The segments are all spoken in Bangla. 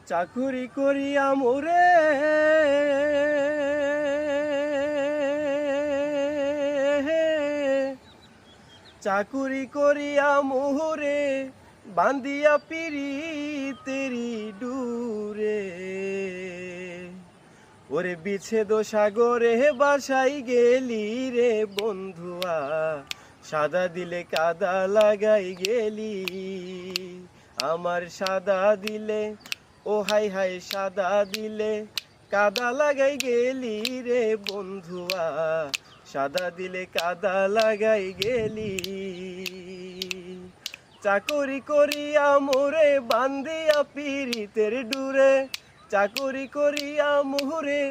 চাকুরি করিয়া মোরে চাকুরি করিয়া মোহরে বান্দিয়া পিরিতেরি ডুরে ওরে বিচ্ছেদ সাগরে বাসাই গেলি রে বন্ধুয়া সাদা দিলে কাদা লাগাই গেলি আমার সাদা দিলে ও হাই হাই সাদা দিলে কাদা লাগাই গেলি রে বন্ধুয়া সাদা দিলে কাদা লাগাই গেলি চাকরি করিয়া মোরে বান্দিয়া পিরিতের ডুরে চাকরি করিয়া মোহরে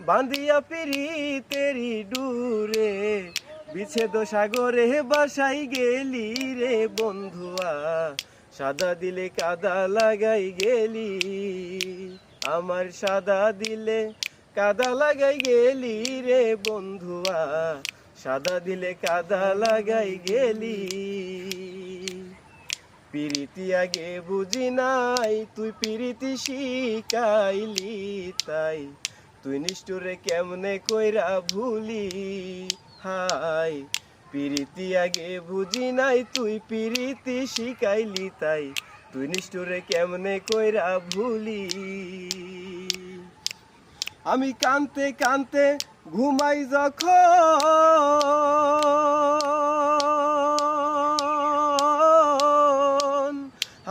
বান্দিয়া পিরিতেরি ডুরে বিচ্ছেদ সাগরে বাসাই গেলি রে বন্ধুয়া সাদা দিলে কাদা লাগাই গেলি আমার সাদা দিলে কাদা লাগাই গেলি রে বন্ধুয়া সাদা দিলে কাদা লাগাই গেলি পিরিতি আগে বুঝি নাই তুই পিরিতি শিখাইলি তাই তুই নিষ্ঠুরে কেমনে কইরা ভুলি হাই পিরিতি আগে বুঝি নাই তুই পিরিতি শিখাইলি তাই তুই নিষ্ঠুরে কেমনে কইরা ভুলি আমি কানতে কানতে ঘুমাই যখন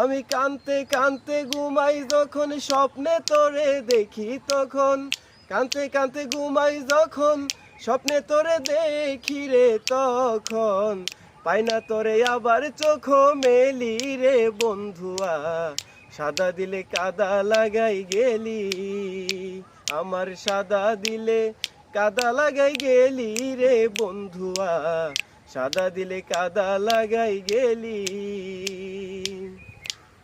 আমি কানতে কানতে ঘুমাই যখন স্বপ্নে তোরে দেখি তখন কানতে কানতে ঘুমাই যখন স্বপ্নে তোরে দেখি রে তখন পাই না তোরে আবার চোখ মেলি রে বন্ধুয়া সাদা দিলে কাদা লাগাই গেলি আমার সাদা দিলে কাদা লাগাই গেলি রে বন্ধুয়া সাদা দিলে কাদা লাগাই গেলি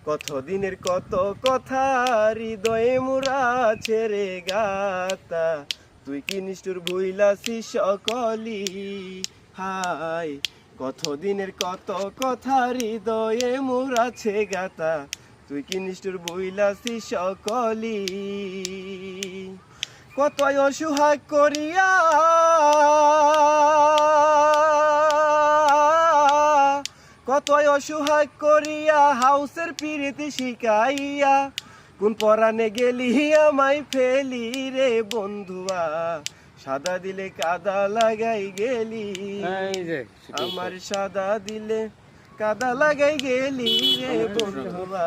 কত দিনের কত কথা হৃদয়ে মুরা ছেড়ে গাতা তুই কি নিষ্ঠুর ভুইলাছি সকলি হাই কত দিনের কত কথা হৃদয়ে মুরাছে গাতা তুই কি নিষ্ঠুর ভুইলাছি সকলি কত অসহায় করিয়া কত অসহায় করিয়া হাউসের পিরিতি শিখাইয়া কোন পরানে গেলি আমায় ফেলি রে বন্ধুয়া সাদা দিলে কাদা লাগাই গেলি আমার সাদা দিলে কাদা লাগাই গেলি রে বন্ধুয়া।